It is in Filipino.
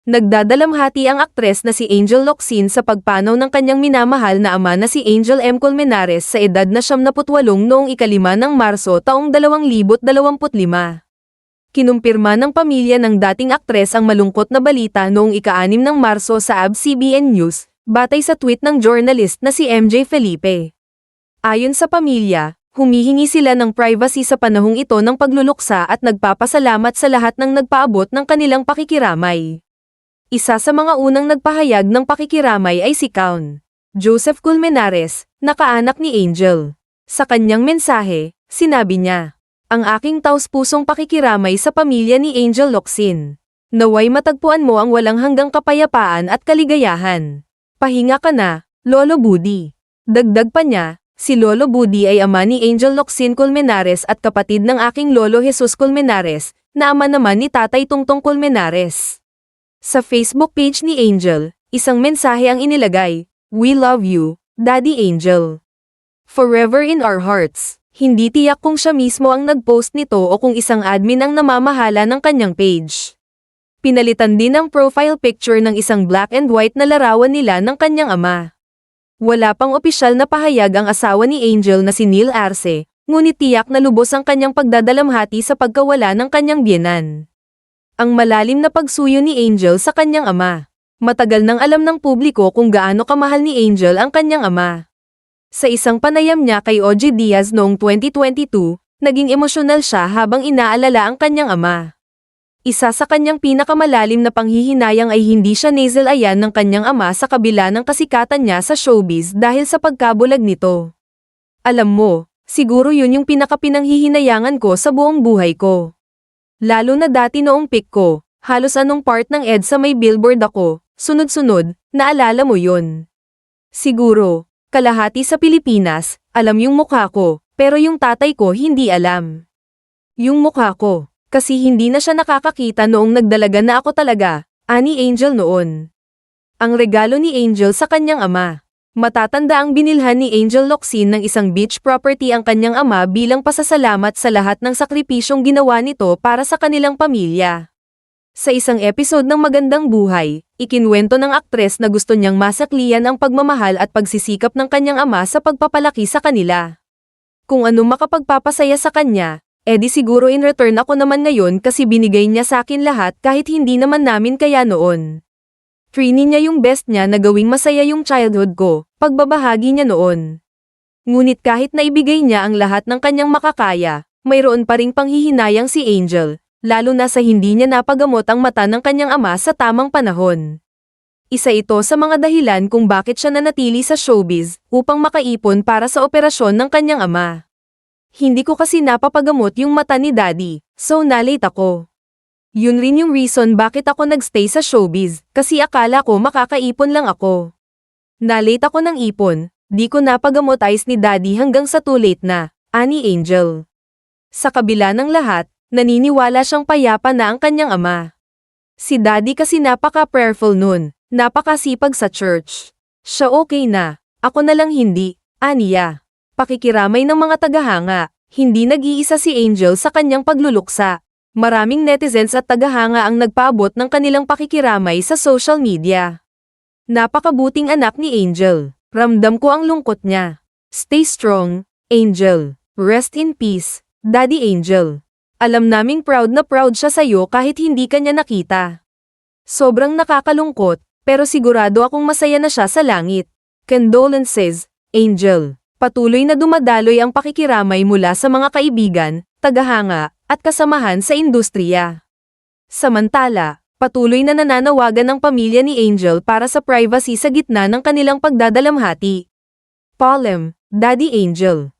Nagdadalamhati ang aktres na si Angel Locsin sa pagpanaw ng kanyang minamahal na ama na si Angel M. Colmenares sa edad na 78 noong 5 ng Marso taong 2025. Kinumpirma ng pamilya ng dating aktres ang malungkot na balita noong 6 ng Marso sa ABS-CBN News, batay sa tweet ng journalist na si MJ Felipe. Ayon sa pamilya, humihingi sila ng privacy sa panahong ito ng pagluluksa at nagpapasalamat sa lahat ng nagpaabot ng kanilang pakikiramay. Isa sa mga unang nagpahayag ng pakikiramay ay si Count Joseph Colmenares, na kaanak ni Angel. Sa kanyang mensahe, sinabi niya, "Ang aking taus-pusong pakikiramay sa pamilya ni Angel Locsin. Naway matagpuan mo ang walang hanggang kapayapaan at kaligayahan. Pahinga ka na, Lolo Budi." Dagdag pa niya, si Lolo Budi ay ama ni Angel Locsin Colmenares at kapatid ng aking Lolo Jesus Colmenares, na ama naman ni Tatay Tungtong Colmenares. Sa Facebook page ni Angel, isang mensahe ang inilagay, "We love you, Daddy Angel. Forever in our hearts." Hindi tiyak kung siya mismo ang nag-post nito o kung isang admin ang namamahala ng kanyang page. Pinalitan din ang profile picture ng isang black and white na larawan nila ng kanyang ama. Wala pang opisyal na pahayag ang asawa ni Angel na si Neil Arce, ngunit tiyak na lubos ang kanyang pagdadalamhati sa pagkawala ng kanyang biyenan. Ang malalim na pagsuyo ni Angel sa kanyang ama. Matagal nang alam ng publiko kung gaano kamahal ni Angel ang kanyang ama. Sa isang panayam niya kay OG Diaz noong 2022, naging emosyonal siya habang inaalala ang kanyang ama. Isa sa kanyang pinakamalalim na panghihinayang ay hindi siya nasalayan ng kanyang ama sa kabila ng kasikatan niya sa showbiz dahil sa pagkabulag nito. "Alam mo, siguro yun yung pinakapinanghihinayangan ko sa buong buhay ko. Lalo na dati noong peak ko, halos anong part ng EDSA may billboard ako, sunod-sunod, naalala mo yun? Siguro, kalahati sa Pilipinas, alam yung mukha ko, pero yung tatay ko hindi alam. Yung mukha ko, kasi hindi na siya nakakakita noong nagdalaga na ako talaga," ani Angel noon. Ang regalo ni Angel sa kanyang ama. Matatanda ang binilhan ni Angel Locsin ng isang beach property ang kanyang ama bilang pasasalamat sa lahat ng sakripisyong ginawa nito para sa kanilang pamilya. Sa isang episode ng Magandang Buhay, ikinwento ng aktres na gusto niyang masakliyan ang pagmamahal at pagsisikap ng kanyang ama sa pagpapalaki sa kanila. "Kung ano makapagpapasaya sa kanya, edi siguro in return ako naman ngayon kasi binigay niya sa akin lahat kahit hindi naman namin kaya noon. Trini niya yung best niya na gawing masaya yung childhood ko, pagbabahagi niya noon. Ngunit kahit naibigay niya ang lahat ng kanyang makakaya, mayroon pa ring panghihinayang si Angel, lalo na sa hindi niya napagamot ang mata ng kanyang ama sa tamang panahon. Isa ito sa mga dahilan kung bakit siya nanatili sa showbiz, upang makaipon para sa operasyon ng kanyang ama. Hindi ko kasi napapagamot yung mata ni Daddy, so nalate ako. Yun rin yung reason bakit ako nagstay sa showbiz, kasi akala ko makakaipon lang ako. Nalate ako ng ipon, di ko napagamot ayos ni Daddy hanggang sa too late na," ani Angel. Sa kabila ng lahat, naniniwala siyang payapa na ang kanyang ama. Si Daddy kasi napaka-prayerful nun, napakasipag sa church. Siya okay na, ako na lang hindi, aniya. Pakikiramay ng mga tagahanga, hindi nag-iisa si Angel sa kanyang pagluluksa. Maraming netizens at tagahanga ang nagpaabot ng kanilang pakikiramay sa social media. "Napakabuting anak ni Angel. Ramdam ko ang lungkot niya. Stay strong, Angel. Rest in peace, Daddy Angel. Alam naming proud na proud siya sa'yo kahit hindi ka niya nakita. Sobrang nakakalungkot, pero sigurado akong masaya na siya sa langit. Condolences, Angel." Patuloy na dumadaloy ang pakikiramay mula sa mga kaibigan, tagahanga, at kasamahan sa industriya. Samantala, patuloy na nananawagan ang pamilya ni Angel para sa privacy sa gitna ng kanilang pagdadalamhati. "Paul M. Daddy Angel.